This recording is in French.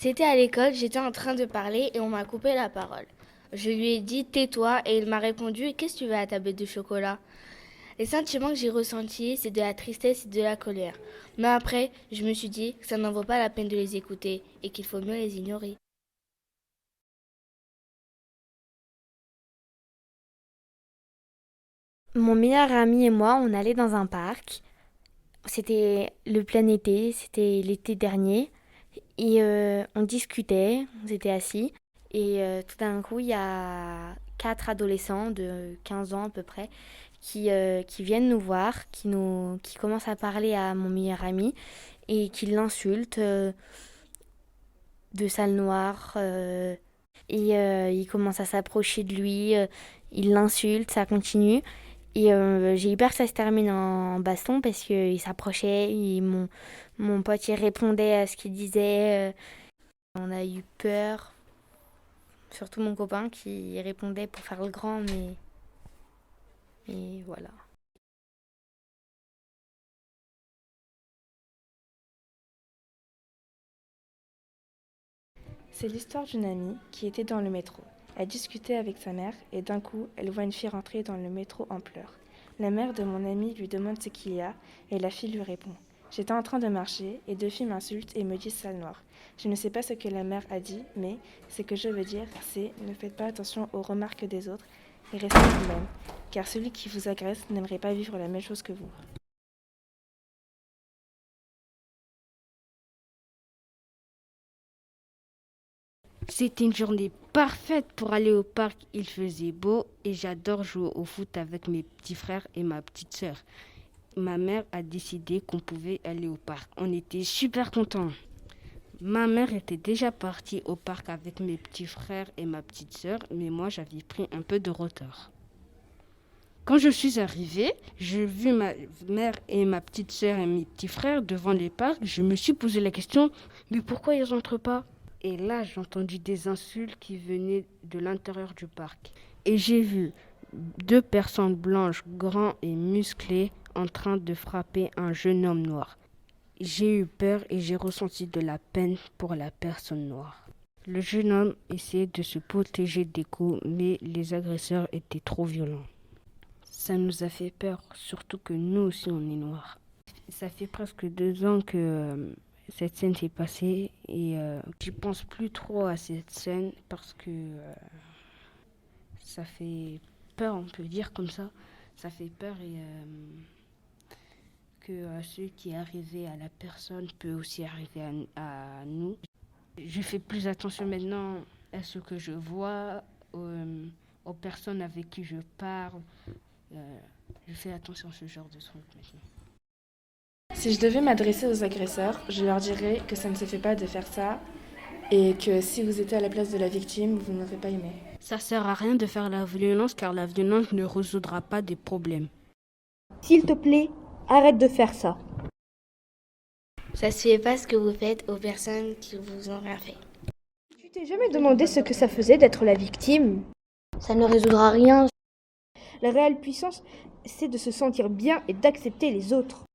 C'était à l'école, j'étais en train de parler et on m'a coupé la parole. Je lui ai dit tais-toi et il m'a répondu qu'est-ce que tu veux à ta bête de chocolat? Les sentiments que j'ai ressentis, c'est de la tristesse et de la colère. Mais après, je me suis dit que ça n'en vaut pas la peine de les écouter et qu'il faut mieux les ignorer. Mon meilleur ami et moi, on allait dans un parc. C'était le plein été, c'était l'été dernier. Et on discutait, on s'était assis. Et tout d'un coup, il y a quatre adolescents de 15 ans à peu près qui viennent nous voir, qui commencent à parler à mon meilleur ami et qui l'insultent de sale noire. Ils commencent à s'approcher de lui, ils l'insultent, ça continue. Et j'ai eu peur que ça se termine en baston parce qu'il s'approchait, mon pote il répondait à ce qu'il disait. On a eu peur, surtout mon copain qui répondait pour faire le grand, mais voilà. C'est l'histoire d'une amie qui était dans le métro. Elle discutait avec sa mère et d'un coup, elle voit une fille rentrer dans le métro en pleurs. La mère de mon amie lui demande ce qu'il y a et la fille lui répond. J'étais en train de marcher et deux filles m'insultent et me disent sale noire. Je ne sais pas ce que la mère a dit, mais ce que je veux dire, c'est ne faites pas attention aux remarques des autres et restez vous-même, car celui qui vous agresse n'aimerait pas vivre la même chose que vous. C'était une journée parfaite pour aller au parc. Il faisait beau et j'adore jouer au foot avec mes petits frères et ma petite sœur. Ma mère a décidé qu'on pouvait aller au parc. On était super contents. Ma mère était déjà partie au parc avec mes petits frères et ma petite sœur, mais moi j'avais pris un peu de retard. Quand je suis arrivée, j'ai vu ma mère et ma petite sœur et mes petits frères devant les parcs. Je me suis posé la question, mais pourquoi ils n'entrent pas? Et là, j'ai entendu des insultes qui venaient de l'intérieur du parc. Et j'ai vu deux personnes blanches, grands et musclés, en train de frapper un jeune homme noir. J'ai eu peur et j'ai ressenti de la peine pour la personne noire. Le jeune homme essayait de se protéger des coups, mais les agresseurs étaient trop violents. Ça nous a fait peur, surtout que nous aussi on est noirs. Ça fait presque 2 ans que cette scène s'est passée et j'y pense plus trop à cette scène parce que ça fait peur, on peut dire comme ça. Ça fait peur et que ce qui est arrivé à la personne peut aussi arriver à nous. Je fais plus attention maintenant à ce que je vois, aux personnes avec qui je parle. Je fais attention à ce genre de trucs maintenant. Si je devais m'adresser aux agresseurs, je leur dirais que ça ne se fait pas de faire ça et que si vous étiez à la place de la victime, vous n'aurez pas aimé. Ça sert à rien de faire la violence car la violence ne résoudra pas des problèmes. S'il te plaît, arrête de faire ça. Ça se fait pas ce que vous faites aux personnes qui vous ont rien fait. Tu t'es jamais demandé ce que ça faisait d'être la victime? Ça ne résoudra rien. La réelle puissance, c'est de se sentir bien et d'accepter les autres.